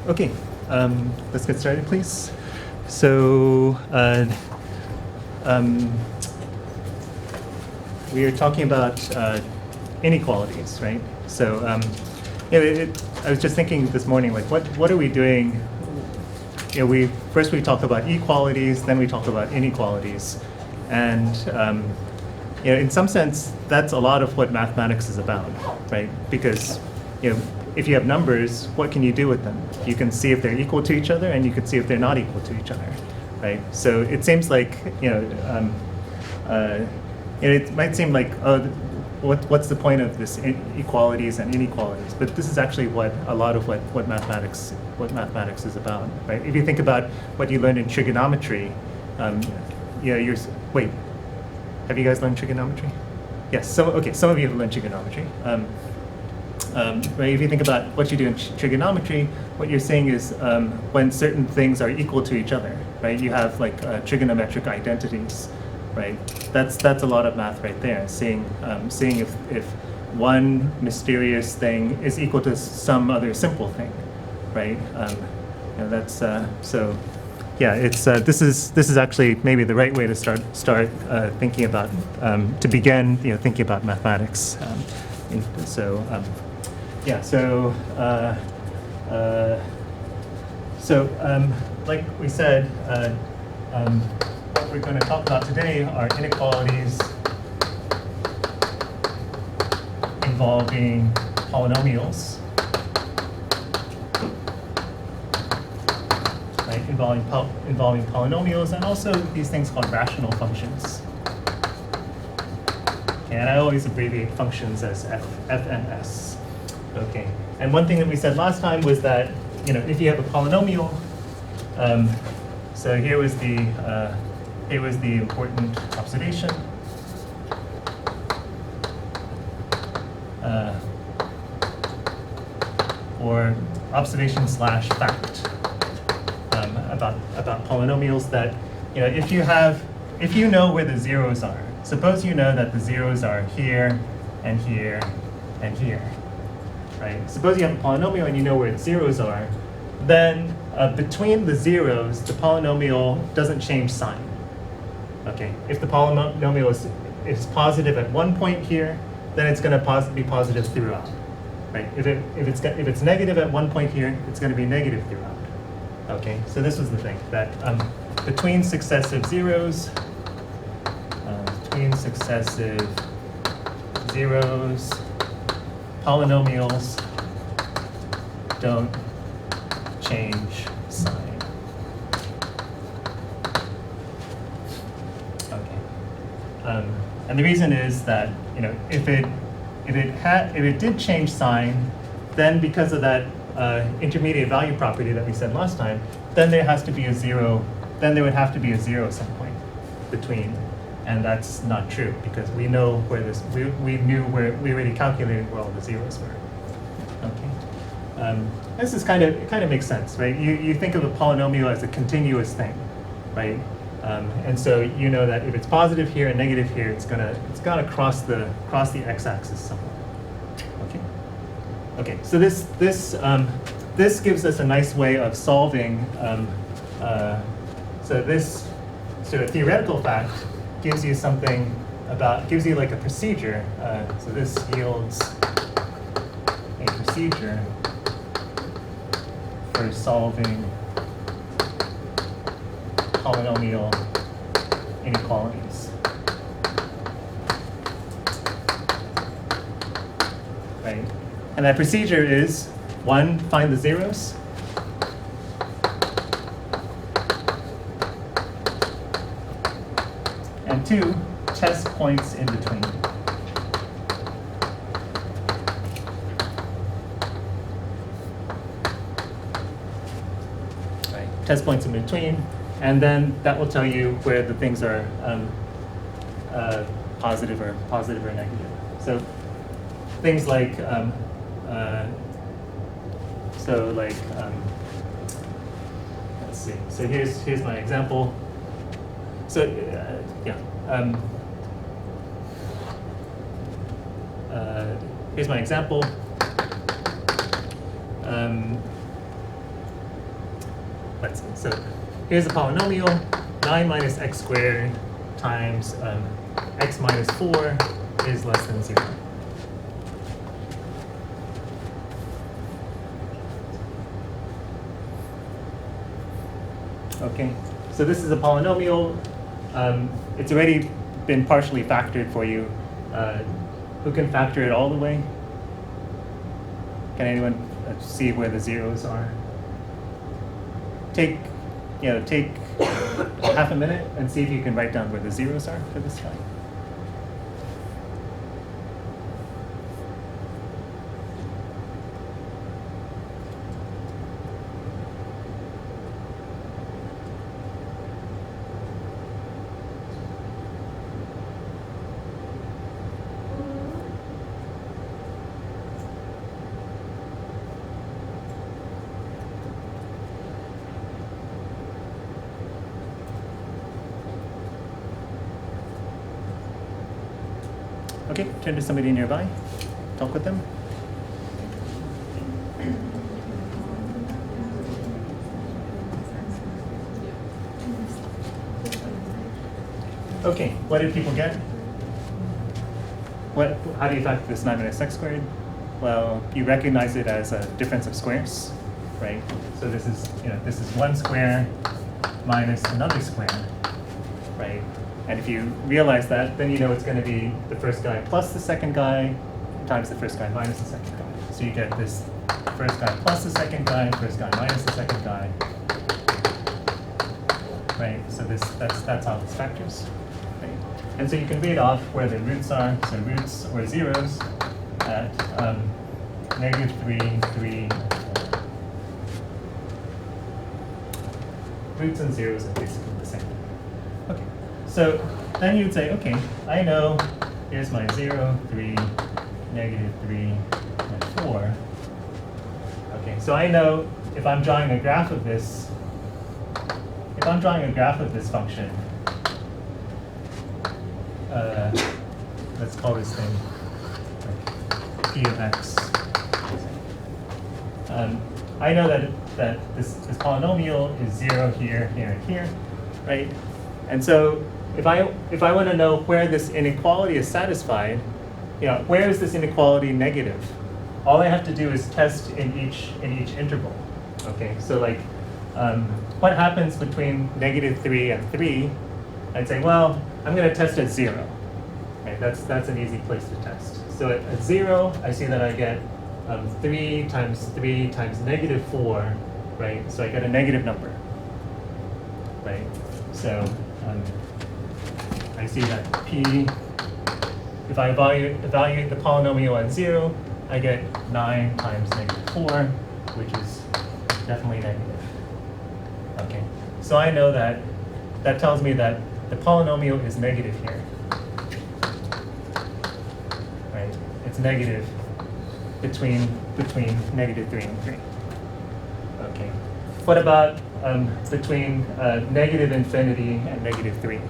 Okay, let's get started, please. So we are talking about inequalities, right? So I was just thinking this morning, like, what are we doing? We talk about equalities, then we talk about inequalities, and in some sense, that's a lot of what mathematics is about, right? Because if you have numbers, what can you do with them? You can see if they're equal to each other, and you can see if they're not equal to each other, right? So it seems like it might seem like, oh, what's the point of this equalities and inequalities? But this is actually what a lot of what mathematics is about, right? If you think about what you learned in trigonometry, wait, have you guys learned trigonometry? Yes. Some of you have learned trigonometry. Right, if you think about what you do in trigonometry, what you're saying is when certain things are equal to each other, right? You have like trigonometric identities, right? That's a lot of math right there. Seeing if one mysterious thing is equal to some other simple thing, right? That's so. Yeah, it's this is actually maybe the right way to start thinking about to begin thinking about mathematics. Like we said, what we're going to talk about today are inequalities involving polynomials, right? Involving polynomials, and also these things called rational functions. And I always abbreviate functions as F and S. Okay, and one thing that we said last time was that if you have a polynomial, so here was the important observation. Or observation / fact about polynomials, that if you know where the zeros are. Suppose you know that the zeros are here and here and here. Right? Suppose you have a polynomial and you know where its zeros are, then between the zeros, the polynomial doesn't change sign. Okay, if the polynomial is positive at one point here, then it's going to be positive throughout. Right? If it's negative at one point here, it's going to be negative throughout. Okay, so this was the thing, that between successive zeros, polynomials don't change sign. Okay, and the reason is that if it did change sign, then because of that intermediate value property that we said last time, then there has to be a zero. Then there would have to be a zero some point between. And that's not true, because we know where we already calculated where all the zeros were. Okay, this is it kind of makes sense, right? You think of a polynomial as a continuous thing, right? And so you know that if it's positive here and negative here, it's gonna cross the x-axis somewhere. Okay, so this gives us a nice way of solving. So this sort of theoretical fact gives you like a procedure. So this yields a procedure for solving polynomial inequalities. Right? And that procedure is: 1, find the zeros. And 2, test points in between. Right. Test points in between, and then that will tell you where the things are positive or negative. So things like let's see. So here's my example. So here's my example. let's see. So here's a polynomial, 9 minus x squared times x minus 4 is less than 0. Okay, so this is a polynomial. It's already been partially factored for you. Who can factor it all the way? Can anyone see where the zeros are? Take half a minute and see if you can write down where the zeros are for this guy. Okay, turn to somebody nearby, talk with them. Okay, what did people get? How do you factor this 9 minus x squared? Well, you recognize it as a difference of squares, right? So this is, this is one square minus another square, right? And if you realize that, then you know it's going to be the first guy plus the second guy times the first guy minus the second guy. So you get this first guy plus the second guy, first guy minus the second guy. Right? So that's how this factors. Right? And so you can read off where the roots are. So roots or zeros at -3, 3. Roots and zeros are basically the same. Okay. So then you'd say, okay, I know here's my 0, 3, -3, and 4. Okay, so I know if I'm drawing a graph of this, function, let's call this thing like p of x. I know that this polynomial is 0 here, here, and here, right? And so if I want to know where this inequality is satisfied, where is this inequality negative? All I have to do is test in each interval. Okay, so like what happens between -3 and 3? I'd say, well, I'm going to test at 0. Right, that's an easy place to test. So at 0, I see that I get 3 times -4, right? So I get a negative number, right? So I see that p, if I evaluate the polynomial at 0, I get 9 times -4, which is definitely negative. Okay, so I know that tells me that the polynomial is negative here. Right? It's negative between -3 and 3. Okay. What about between -infinity and -3?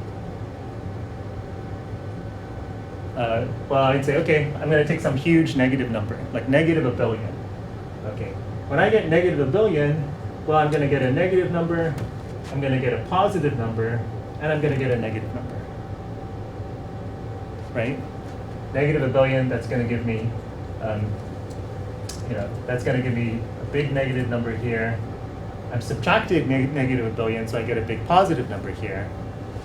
Well, I'd say, okay, I'm going to take some huge negative number, like -1 billion. Okay. When I get -1 billion, well, I'm going to get a negative number, I'm going to get a positive number, and I'm going to get a negative number. Right? -1 billion, that's going to give me, that's going to give me a big negative number here. I'm subtracting -1 billion, so I get a big positive number here.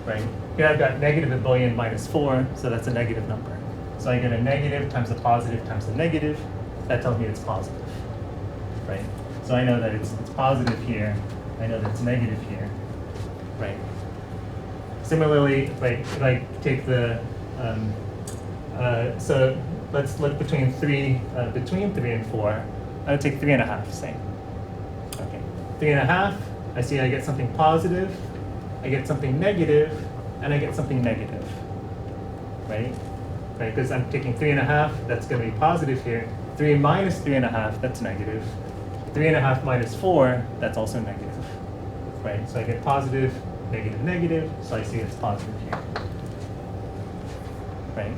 Right? Here I've got -1 billion minus 4, so that's a negative number. So I get a negative times a positive times a negative. That tells me it's positive. Right? So I know that it's positive here. I know that it's negative here. Right? Similarly, like if I take the so let's look between 3 and 4. I would take 3.5, say. Okay, 3.5. I see I get something positive, I get something negative, and I get something negative. Right? Right? Because I'm taking 3.5. That's going to be positive here. 3 minus 3.5. That's negative. 3.5 minus 4. That's also negative. Right? So I get positive, negative, negative. So I see it's positive here. Right?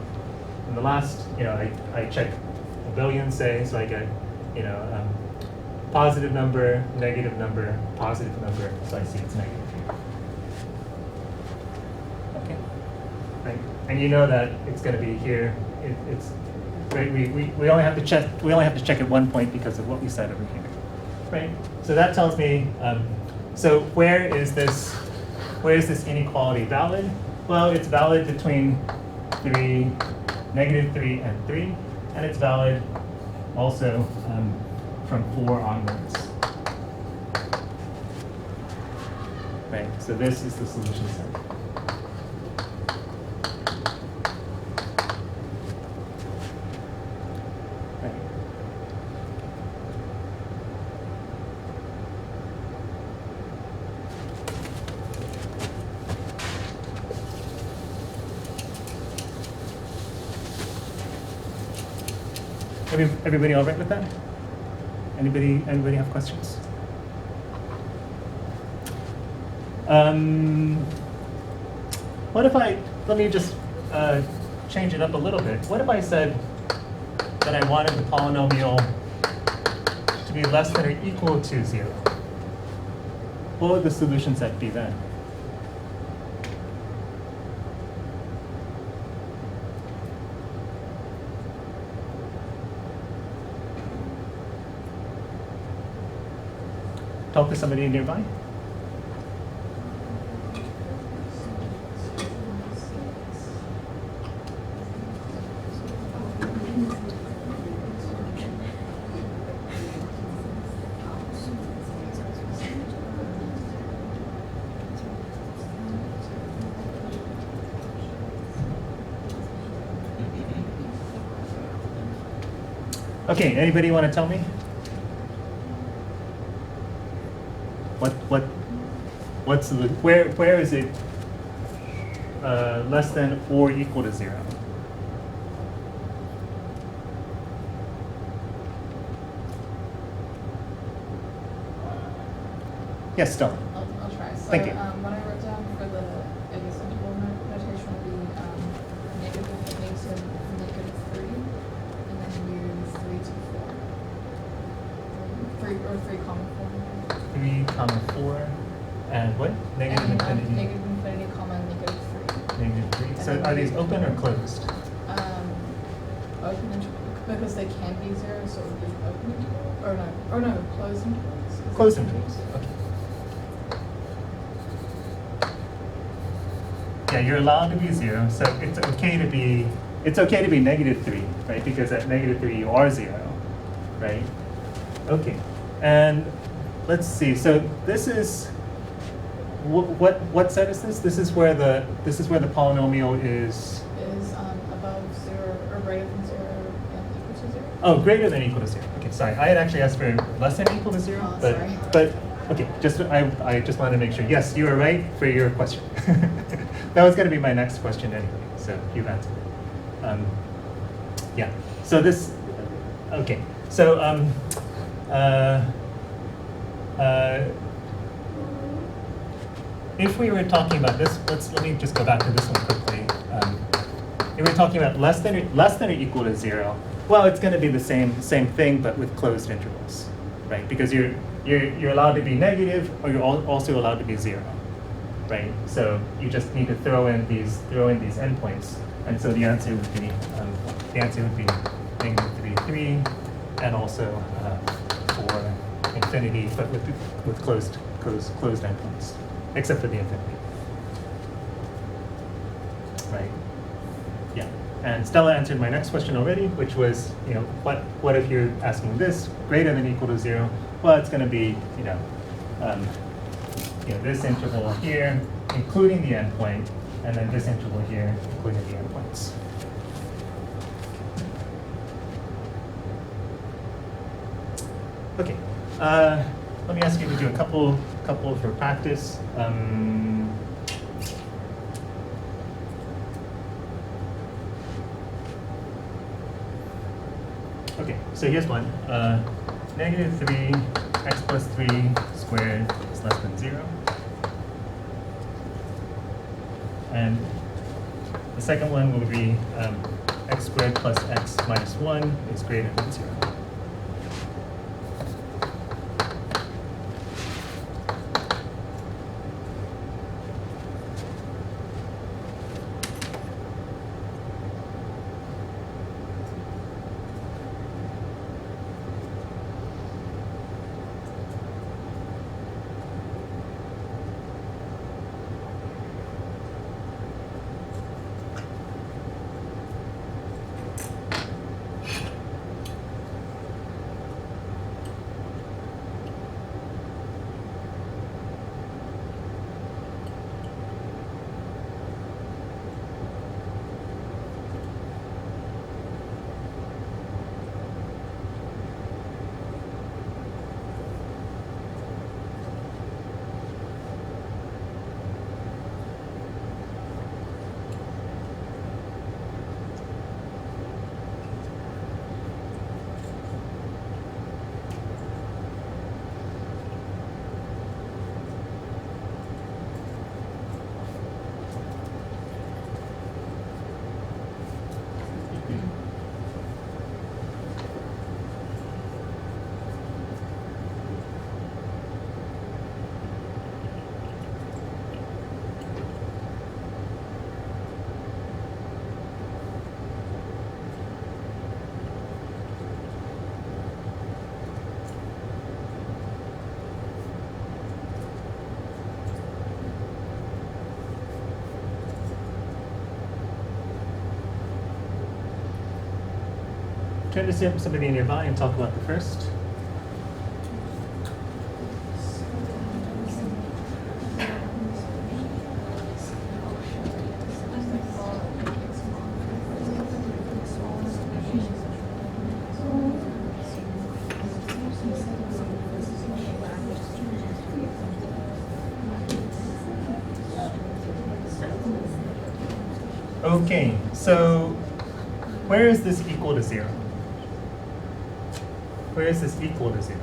And the last, I check a billion, say, so I get, positive number, negative number, positive number, so I see it's negative here. Okay, right, and you know that it's going to be here. It's right. We only have to check. We only have to check at one point because of what we said over here, right? So that tells me. So where is this inequality valid? Well, it's valid between -3 and 3, and it's valid also from 4 onwards. Right, so this is the solution set. Right. Everybody all right with that? Anybody have questions? What if let me just change it up a little bit. What if I said that I wanted the polynomial to be less than or equal to 0? What would the solution set be then? Talk to somebody nearby. Okay, anybody want to tell me? What's the, where is it less than or equal to 0? Yes, Stella. I'll try. So, Thank you. What I wrote down for the, I guess, interval notation would be negative infinity to -3, and then use 3 to 4. 3 or 3 comma 4. 3 comma 4, and what? Negative and, infinity. Negative infinity comma -3. -3. So are these open or closed? Open interval, because they can be 0, so it would be open interval, or no, closed intervals. Closed intervals. Okay. Yeah, you're allowed to be 0, so it's okay to be -3, right? Because at -3 you are 0, right? Okay, and let's see. So this is what set is this? This is where the polynomial is Above 0 or greater than 0 and equal to 0. Oh, greater than equal to 0. Okay, sorry. I had actually asked for less than equal to 0, Oh, but sorry. okay. I just wanted to make sure. Yes, you were right for your question. That was going to be my next question anyway, so you've answered it. Yeah. So this. Okay. So if we were talking about this, let me just go back to this one quickly. If we're talking about less than or equal to 0, well, it's going to be the same thing, but with closed intervals, right? Because you're allowed to be negative, or you're also allowed to be 0, right? So you just need to throw in these endpoints, and so the answer would be -3, 3, and also for infinity, but with closed endpoints, except for the infinity, right? Yeah. And Stella answered my next question already, which was, what if you're asking this greater than or equal to 0? Well, it's going to be, this interval here, including the endpoint, and then this interval here, including the endpoints. Okay. Let me ask you to do a couple for practice. Okay, so here's one. -3 x plus 3 squared is less than 0. And the second one will be x squared plus x minus 1 is greater than 0. turn to somebody nearby and talk about the first. Okay, so where is this equal to 0? Where is this equal to 0?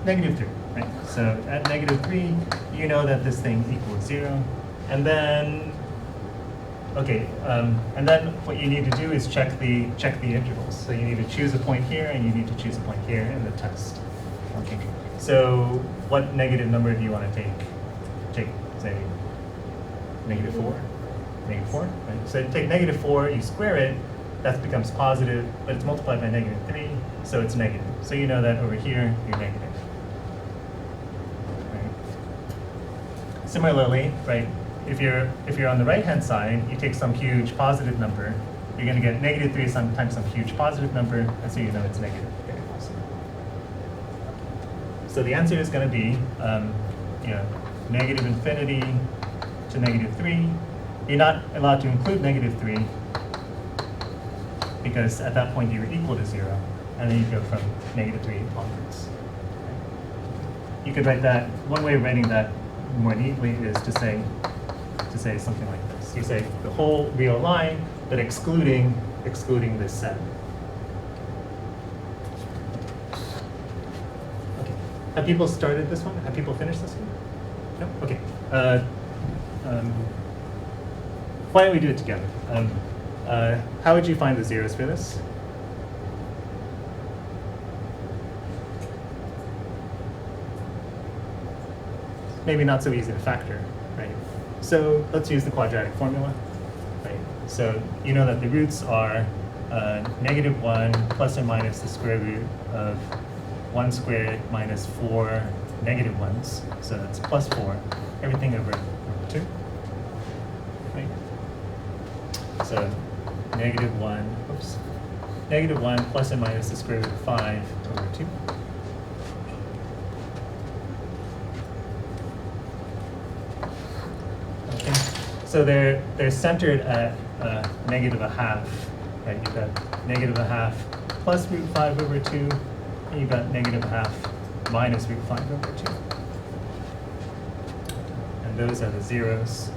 -3, right? So at -3, you know that this thing equals 0. And then, okay, and then what you need to do is check the intervals. So you need to choose a point here, and you need to choose a point here in the test. Okay, so what negative number do you want to take? Say, -4? -4, right? So take -4, you square it, that becomes positive, but it's multiplied by -3, so it's negative. So you know that over here, you're negative. Right? Similarly, right, if you're on the right-hand side, you take some huge positive number, you're going to get -3 times some huge positive number, and so you know it's negative. Okay, awesome. So the answer is going to be, negative infinity to -3. You're not allowed to include -3 because at that point you're equal to 0, and then you go from -3 onwards. You could write that, one way of writing that more neatly is to say something like this. You say the whole real line, but excluding this set. Okay. Have people started this one? Have people finished this one? No? Okay. Why don't we do it together? How would you find the zeros for this? Maybe not so easy to factor, right? So let's use the quadratic formula, right? So you know that the roots are -1 plus or minus the square root of 1 squared minus 4 negative ones. So that's +4, everything over 2. Right? So -1 plus or minus the square root of 5 over 2. Okay. So they're centered at -1/2. Right? You've got -1/2 plus root 5 over 2, and you've got -1/2 minus root 5 over 2. And those are the zeros.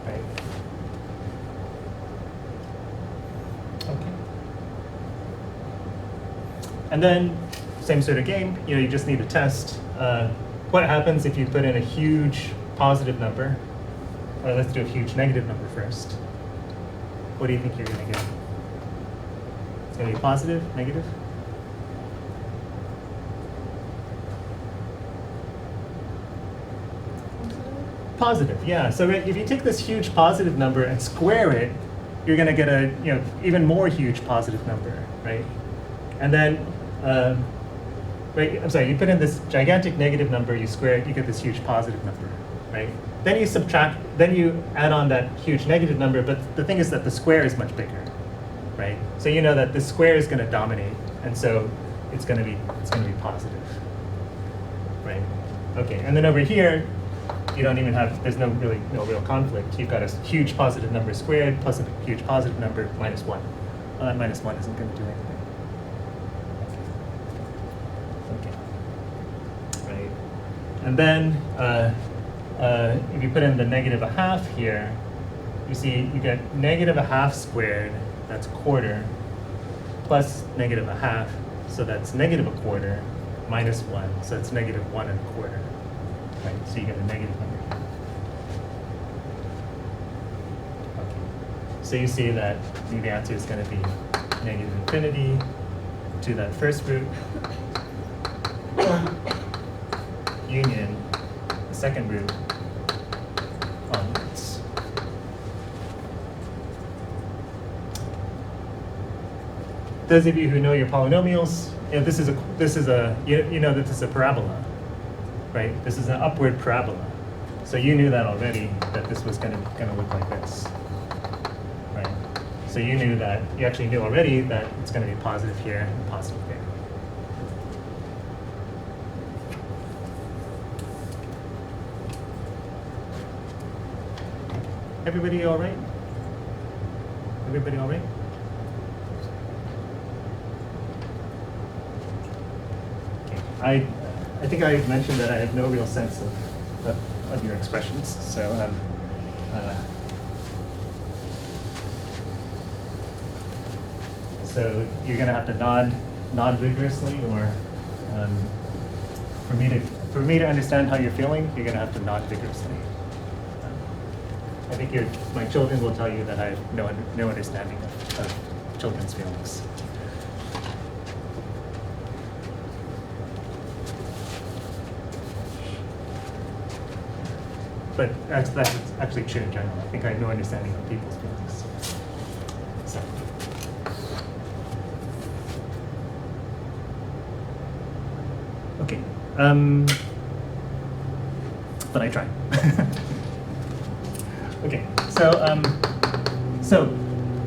Right? Okay. And then, same sort of game, you just need to test what happens if you put in a huge positive number, or let's do a huge negative number first. What do you think you're going to get? It's going to be positive, negative? Positive, yeah. So if you take this huge positive number and square it, you're going to get a even more huge positive number, right? And then, right? I'm sorry. You put in this gigantic negative number, you square it, you get this huge positive number, right? Then you subtract, then you add on that huge negative number. But the thing is that the square is much bigger, right? So you know that the square is going to dominate, and so it's going to be positive, right? Okay. And then over here, you don't even have, there's no real conflict. You've got a huge positive number squared plus a huge positive number minus 1. Well, that minus 1 isn't going to do anything. Okay. Right. And then if you put in the -1/2 here, you see you get -1/2 squared, that's 1/4, plus -1/2, so that's -1/4, minus 1, so it's -1 1/4. Right, so you get a negative number here. Okay. So you see that the answer is going to be -infinity to that first root, union the second root onwards. Those of you who know your polynomials, this is a you know that this is a parabola. Right, this is an upward parabola. So you knew that already, that this was going to look like this. right? So you knew that, you actually knew already that it's going to be positive here and positive there. Everybody all right? Everybody all right? Okay. I think I mentioned that I have no real sense of your expressions, so so you're going to have to nod vigorously, or for me to understand how you're feeling, you're going to have to nod vigorously. I think my children will tell you that I have no understanding of children's feelings. But that's actually true in general. I think I have no understanding of people's feelings. So. Okay. But I try. Okay. So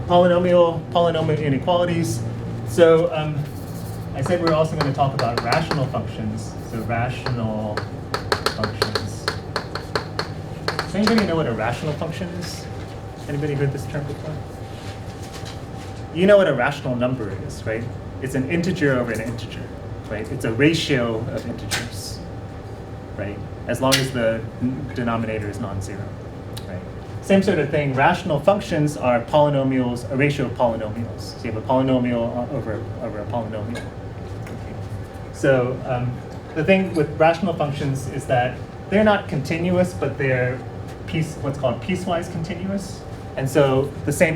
polynomial inequalities. So I said we're also going to talk about rational functions. So rational functions. Does anybody know what a rational function is? Anybody heard this term before? You know what a rational number is, right? It's an integer over an integer, right? It's a ratio of integers, right? As long as the denominator is non-zero, right? Same sort of thing, rational functions are polynomials, a ratio of polynomials. So you have a polynomial over a polynomial. Okay. So the thing with rational functions is that they're not continuous, but they're what's called piecewise continuous. And so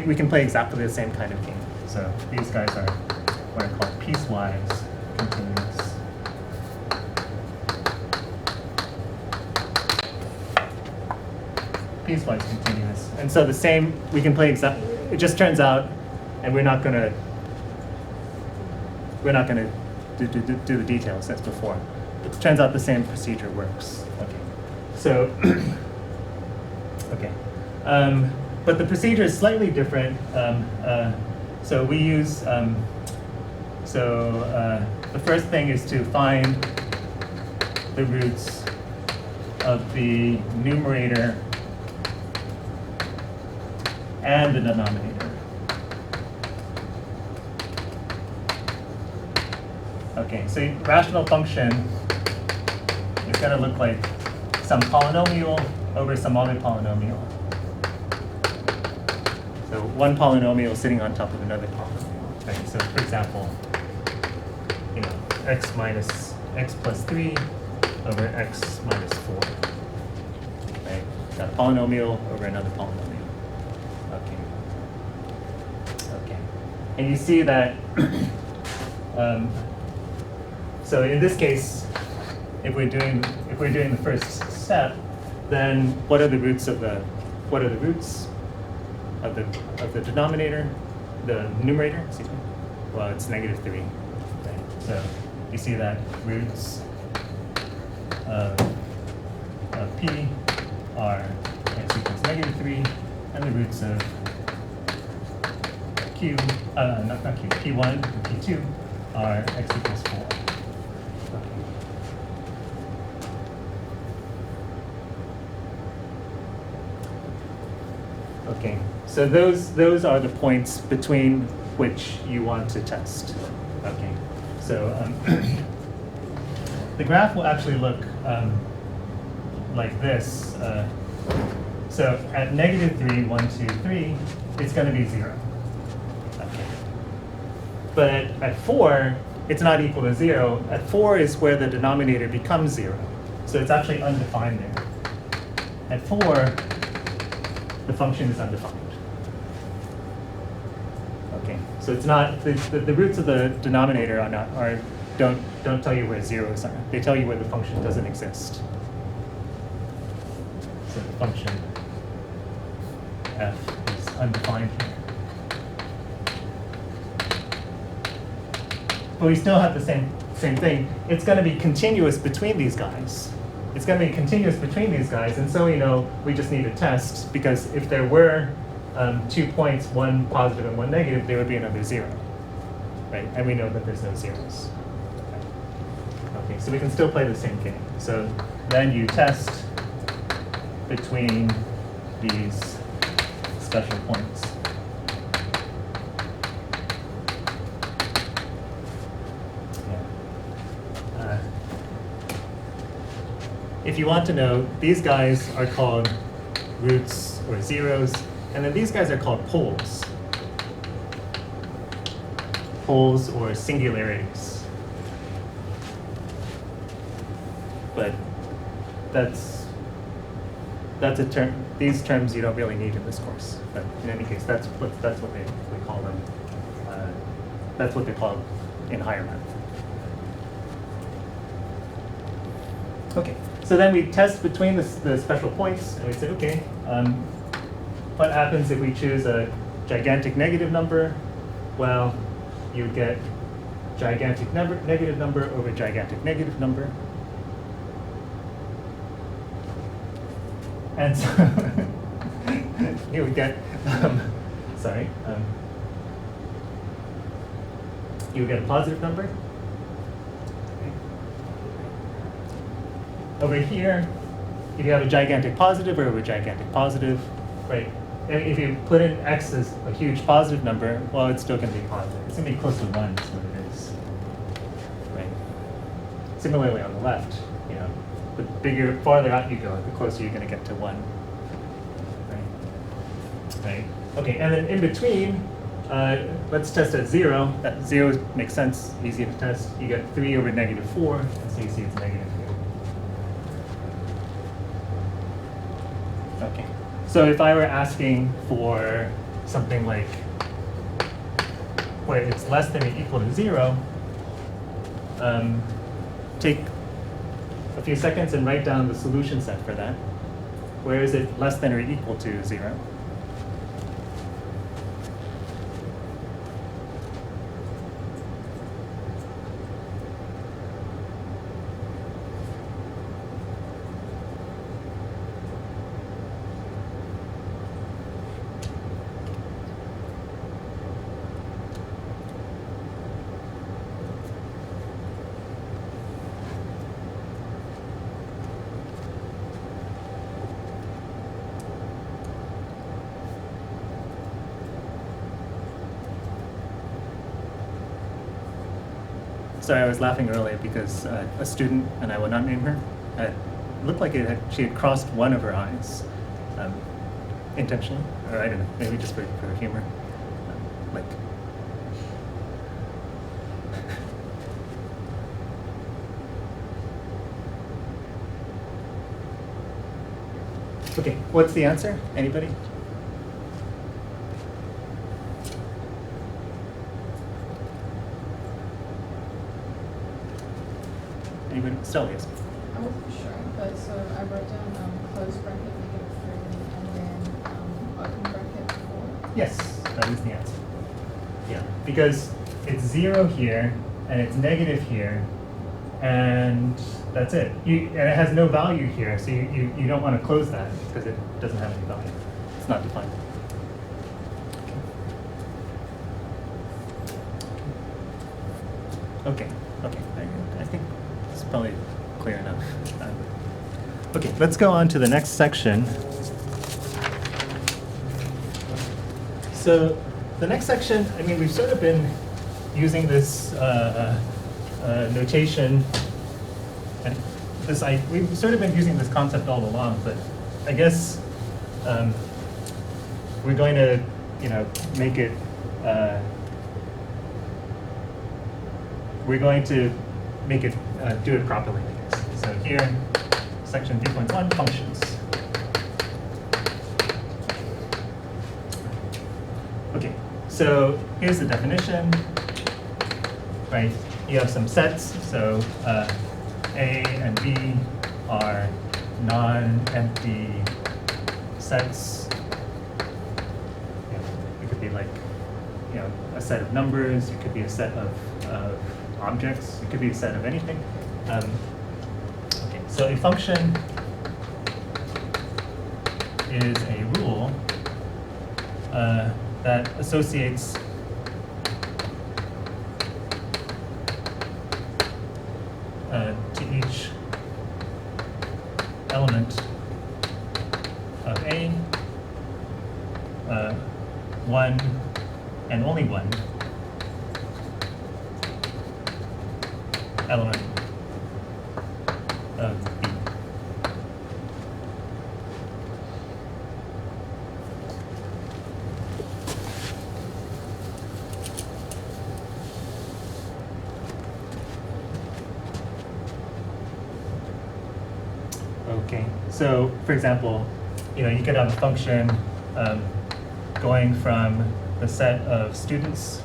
we can play exactly the same kind of game. So these guys are what are called piecewise continuous. Piecewise continuous. And so we can play it just turns out, and we're not gonna do the details as before. It turns out the same procedure works. Okay. So okay. But the procedure is slightly different. So we use, the first thing is to find the roots of the numerator and the denominator. Okay, so rational function is going to look like some polynomial over some other polynomial. So one polynomial sitting on top of another polynomial. Right? So for example, x plus 3 over x minus 4. Right? Got a polynomial over another polynomial. Okay. And you see that so in this case, if we're doing the first step, then what are the roots of the denominator, the numerator, excuse me? Well, it's -3, right? So you see that roots of p are x equals -3, and the roots of q, not q, p1 and p2 are x equals 4. Okay, so those are the points between which you want to test. Okay, so the graph will actually look like this. So at -3, 1, 2, 3, it's going to be 0. Okay. But at 4, it's not equal to 0. At 4 is where the denominator becomes 0. So it's actually undefined there. At 4, the function is undefined. Okay, so it's not the roots of the denominator don't tell you where zeros are. They tell you where the function doesn't exist. So the function f is undefined here. But we still have the same thing. It's going to be continuous between these guys. It's going to be continuous between these guys, and so we just need a test, because if there were 2 points, one positive and one negative, there would be another 0, right? And we know that there's no zeros. Okay, so we can still play the same game. So then you test between these special points. Yeah. If you want to know, these guys are called roots or zeros, and then these guys are called poles. Poles or singularities. But that's a term. These terms you don't really need in this course. But in any case, that's what we call them. That's what they're called in higher math. Okay. So then we test between the special points, and we say, okay, what happens if we choose a gigantic negative number? Well, you would get gigantic negative number over gigantic negative number. And so you would get, you would get a positive number. Okay. Over here, if you have a gigantic positive or a gigantic positive, right? And if you put in x as a huge positive number, well, it's still going to be positive. It's going to be close to 1 is what it is, right? Similarly, on the left, you know, the farther out you go, the closer you're going to get to 1, right? Okay, and then in between, let's test at 0. That 0 makes sense, easy to test. You get 3 over negative 4, and so you see it's negative here. Okay, so if I were asking for something like where it's less than or equal to 0, take a few seconds and write down the solution set for that. Where is it less than or equal to 0? Sorry, I was laughing earlier because a student, and I will not name her, looked like she had crossed one of her eyes, intentionally, or I don't know, maybe just for humor. Like, okay, what's the answer? Anybody? Anybody? Stella, yes. I wasn't sure, but so I wrote down close bracket -3 and then open bracket 4. Yes, that is the answer. Yeah, because it's 0 here, and it's negative here, and that's it. And it has no value here, so you don't want to close that because it doesn't have any value. It's not defined. Okay, I think it's probably clear enough. Okay, let's go on to the next section. So the next section, I mean, we've sort of been using this notation, and we've sort of been using this concept all along, but I guess we're going to, make it. We're going to make it do it properly, I guess. So here, section 3.1, functions. Okay, so here's the definition, right? You have some sets, so A and B are non-empty sets. It could be like, a set of numbers. It could be a set of objects. It could be a set of anything. Okay, so a function is a rule that associates to each element of A, one and only one element of B. Okay, so for example, you could have a function going from the set of students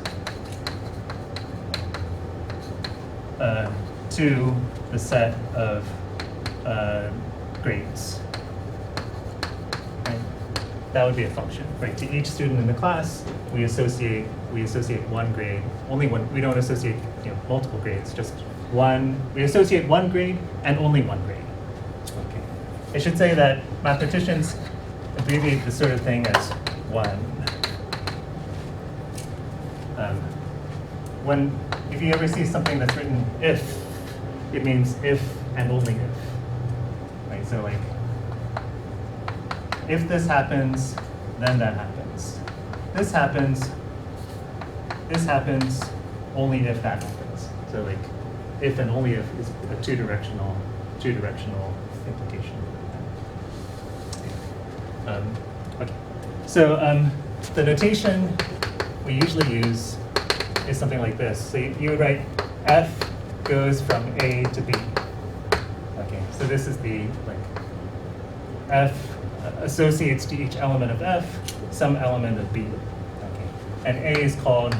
to the set of grades. Right? That would be a function, right? To each student in the class, we associate one grade, only one. We don't associate multiple grades, just one. We associate one grade and only one grade. Okay. I should say that mathematicians abbreviate this sort of thing as one. If you ever see something that's written if, it means if and only if. Right? So like, if this happens, then that happens. This happens, only if that happens. So like, if and only if is a two-directional implication. Okay. So the notation we usually use is something like this. So you would write f goes from A to B. Okay, so this is the f associates to each element of f some element of B. Okay, and A is called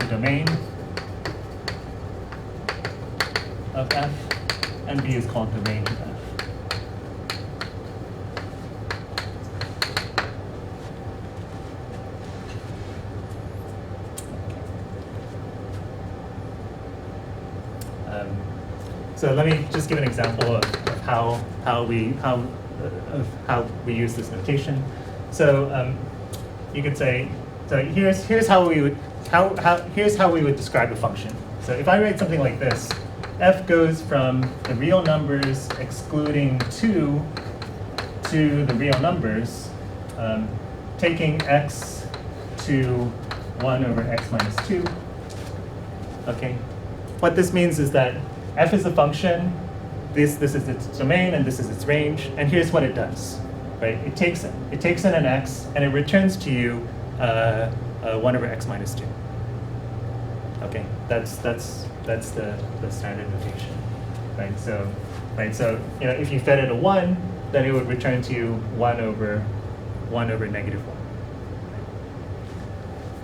the domain of f, and B is called the range of f. So let me just give an example of how we use this notation. So you could say, so here's how we would describe a function. So if I write something like this, f goes from the real numbers excluding 2 to the real numbers, taking x to 1 over x minus 2. Okay, what this means is that f is a function, this is its domain, and this is its range, and here's what it does, right? It takes in an x, and it returns to you 1 over x minus 2. Okay, that's the standard notation, right? So if you fed it a 1, then it would return to you 1 over negative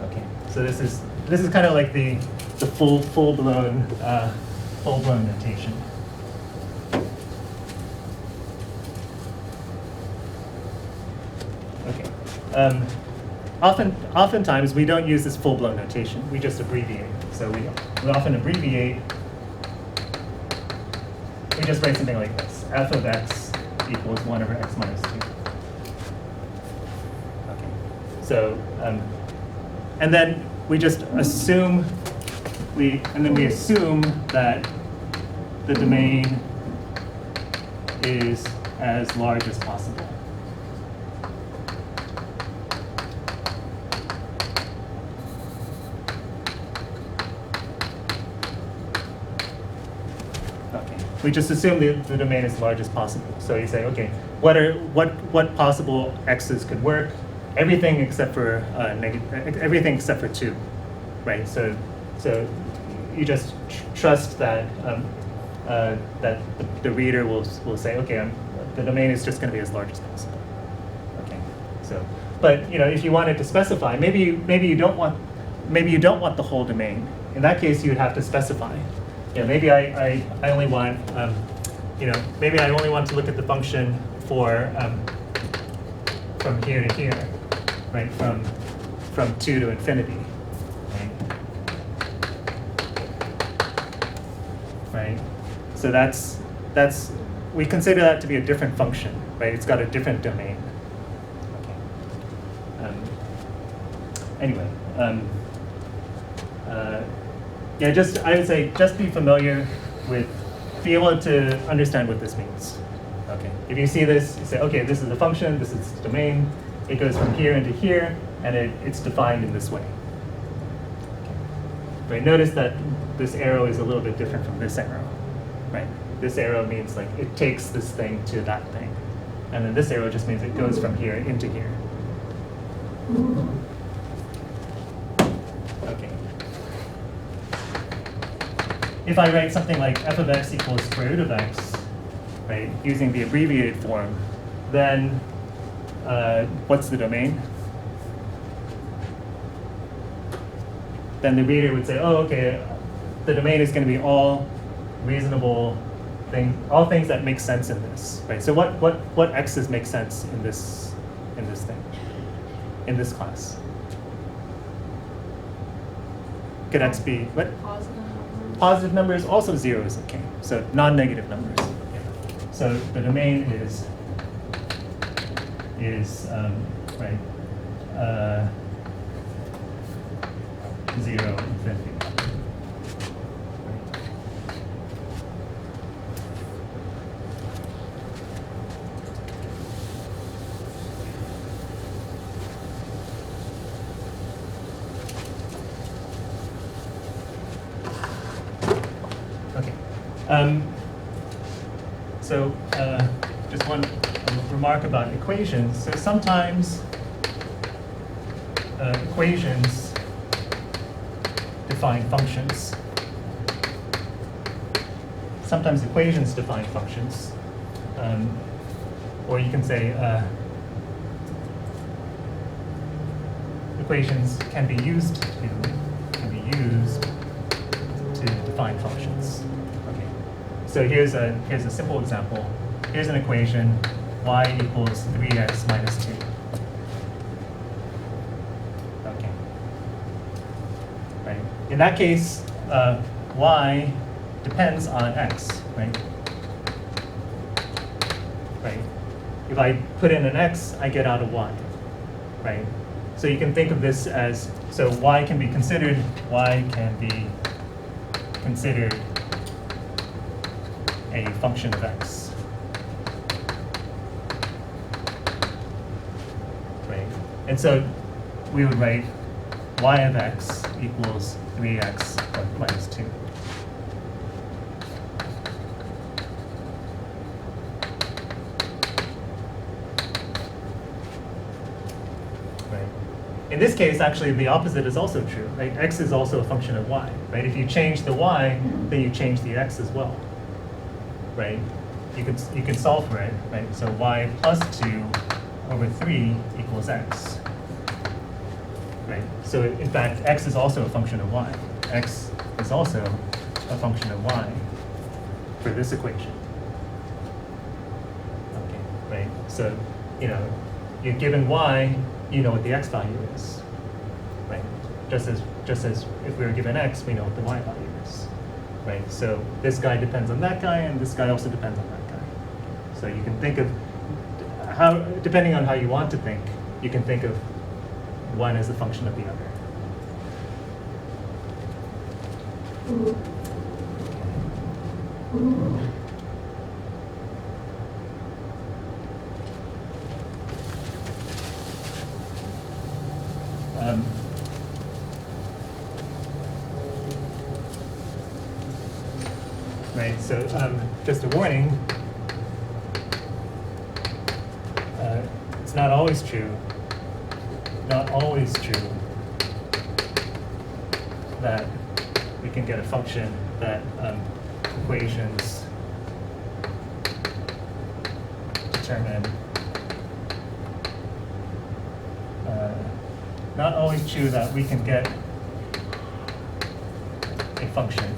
1. Okay, so this is kind of like the full-blown notation. Okay. Oftentimes we don't use this full-blown notation. We just abbreviate. So we often abbreviate. We just write something like this: f of x equals 1 over x minus 2. Okay. So and then we just assume. We assume that the domain is as large as possible. Okay. We just assume the domain is as large as possible. So you say, okay, what possible x's could work? Everything except for everything except for 2, right? So you just trust that that the reader will say, okay, the domain is just going to be as large as possible. Okay, so but if you wanted to specify, maybe you don't want the whole domain. In that case, you would have to specify. Maybe I only want maybe I only want to look at the function for from here to here, right? From 2 to infinity. Right? So that's we consider that to be a different function, right? It's got a different domain. Okay. anyway, yeah, I would say just be familiar with, be able to understand what this means. Okay, if you see this, you say, okay, this is a function, this is its domain, it goes from here into here, and it's defined in this way. Okay. Right, notice that this arrow is a little bit different from this arrow, right? This arrow means like it takes this thing to that thing. And then this arrow just means it goes from here into here. Okay. If I write something like f of x equals square root of x, right, using the abbreviated form, then what's the domain? Then the reader would say, oh, okay, the domain is going to be all reasonable things, all things that make sense in this, right? So what x's make sense in this thing, in this class? Could x be what? Positive numbers. Positive numbers, also zeros, okay. So non-negative numbers. Yeah. So the domain is right, 0, infinity. So just one remark about equations. So sometimes equations define functions. Sometimes equations define functions. Or you can say equations can be used to define functions. Okay. So here's a simple example. Here's an equation: y equals 3x minus 2. Okay. Right. In that case, y depends on x, right? Right. If I put in an x, I get out a y, right? So you can think of this as, so y can be considered a function of x. Right? And so we would write y of x equals 3x minus 2. In this case, actually, the opposite is also true, right? X is also a function of y, right? If you change the y, then you change the x as well, right? You can solve for it, right? So y plus 2 over 3 equals x, right? So in fact, x is also a function of y. X is also a function of y for this equation. Okay, right? So, you're given y, you know what the x value is, right? Just as if we were given x, we know what the y value is, right? So this guy depends on that guy, and this guy also depends on that guy. So you can think of how, depending on how you want to think, you can think of one as a function of the other. Right, so just a warning, it's not always true that we can get a function that equations determine. Not always true that we can get a function.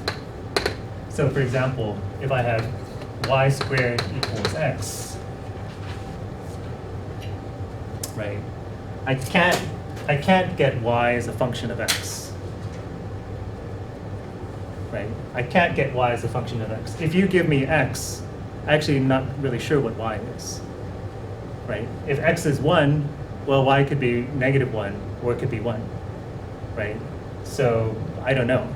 So for example, if I have y squared equals x, right? I can't get y as a function of x. Right? I can't get y as a function of x. If you give me x, I'm actually not really sure what y is. Right? If x is 1, well, y could be -1, or it could be 1. right? So I don't know,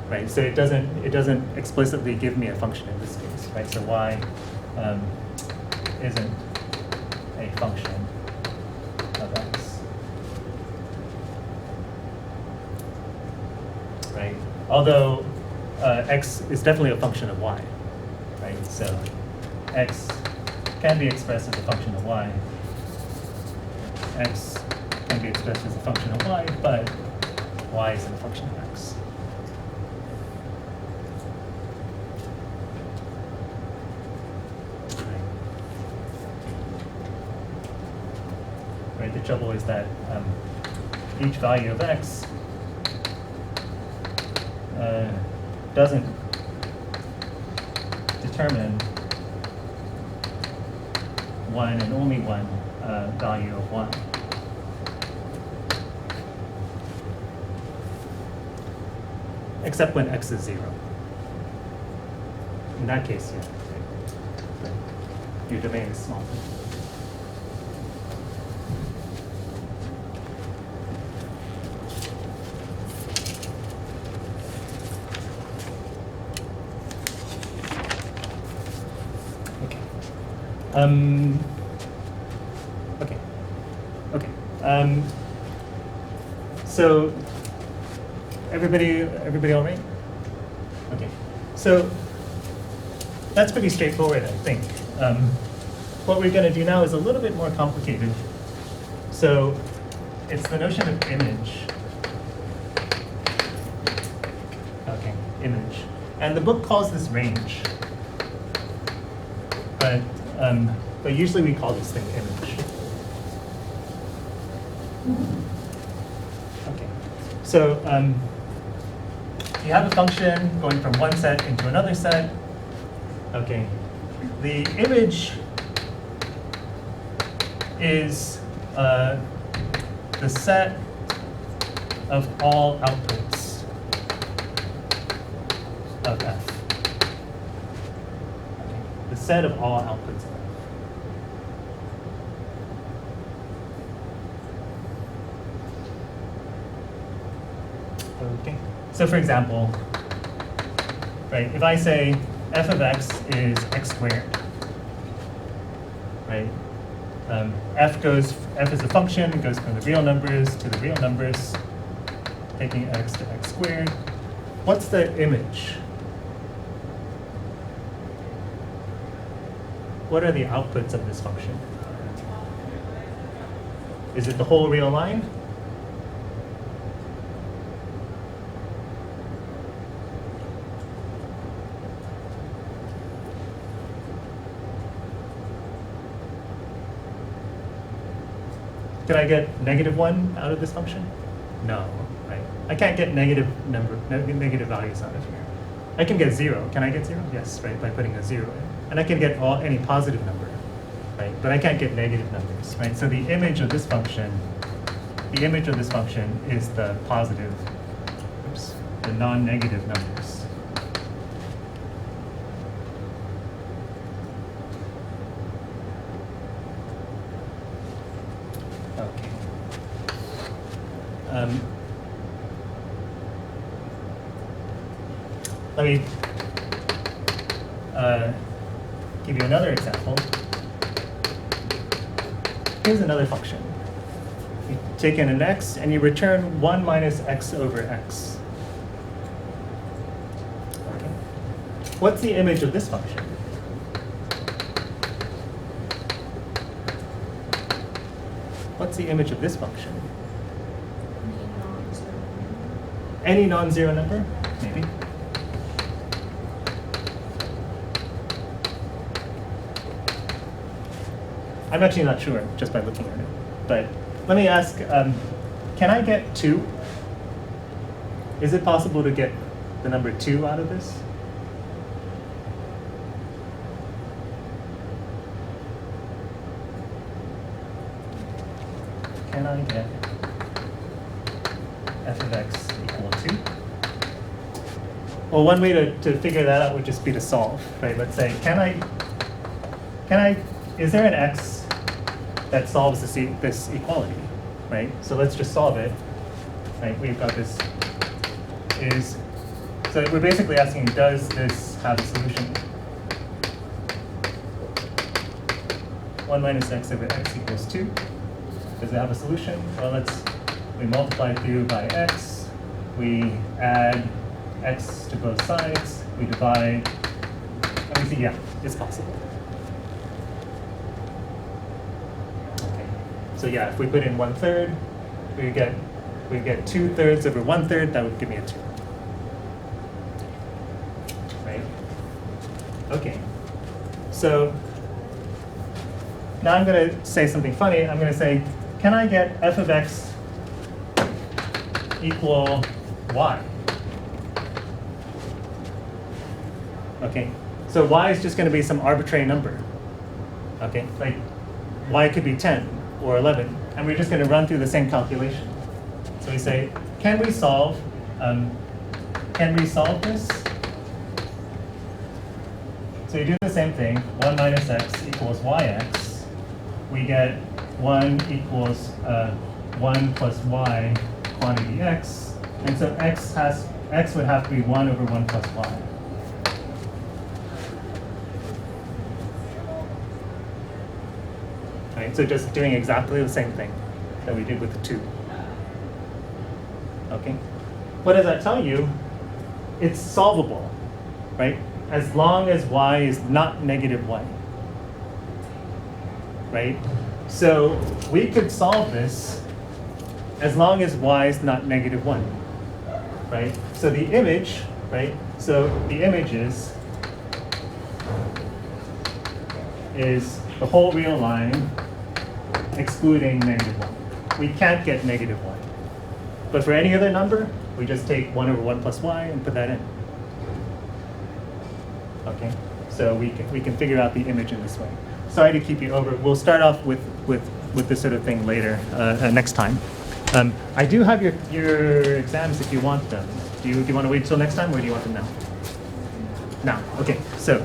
right? So it doesn't explicitly give me a function in this case, right? So y isn't a function of x, right? Although x is definitely a function of y, right? So x can be expressed as a function of y. X can be expressed as a function of y, but y isn't a function of x. Right, the trouble is that each value of x doesn't determine one and only one value of y. Except when x is 0. In that case, yeah. Right. Your domain is small. Okay. So everybody all right? Okay. So that's pretty straightforward, I think. What we're going to do now is a little bit more complicated. So it's the notion of image. Okay, image. And the book calls this range. But usually we call this thing image. Okay. So you have a function going from one set into another set. Okay. The image is the set of all outputs of f. Okay. The set of all outputs of f. Okay. So for example, right, if I say f of x is x squared, right? F is a function, it goes from the real numbers to the real numbers, taking x to x squared. What's the image? What are the outputs of this function? Is it the whole real line? Can I get -1 out of this function? No, right? I can't get negative values out of here. I can get 0. Can I get 0? Yes, right, by putting a 0 in. And I can get any positive number, right? But I can't get negative numbers, right? So the image of this function is the positive, the non-negative numbers. Okay. Let me give you another example. Here's another function. You take in an x and you return 1 minus x over x. Okay. What's the image of this function? What's the image of this function? Any non-zero number? Maybe. I'm actually not sure, just by looking at it. But let me ask, can I get 2? Is it possible to get the number 2 out of this? Can I get f of x equal 2? Well, one way to figure that out would just be to solve, right? Let's say, is there an x that solves this equality, right? So let's just solve it. right? We've got this is, so we're basically asking, does this have a solution? 1 minus x over x equals 2. Does it have a solution? Well, we multiply through by x. We add x to both sides. We divide. And we see, yeah, it's possible. Okay. So yeah, if we put in 1/3, we get 2/3 over 1/3. That would give me a 2. Right? Okay. So now I'm going to say something funny. I'm going to say, can I get f of x equal y? Okay, so y is just going to be some arbitrary number. Okay, like y could be 10 or 11, and we're just going to run through the same calculation. So we say, can we solve this? So you do the same thing. 1 minus x equals yx. We get 1 equals 1 plus y quantity x, and so x would have to be 1 over 1 plus y. Right, so just doing exactly the same thing that we did with the 2. Okay, what does that tell you? It's solvable, right? As long as y is not negative 1. Right? So we could solve this as long as y is not negative 1. Right? So the image, right? So the image is the whole real line excluding negative 1. We can't get negative 1. But for any other number, we just take 1 over 1 plus y and put that in. Okay? So we can figure out the image in this way. Sorry to keep you over. We'll start off with this sort of thing later, next time. I do have your exams if you want them. Do you want to wait till next time, or do you want them now? Now, okay. So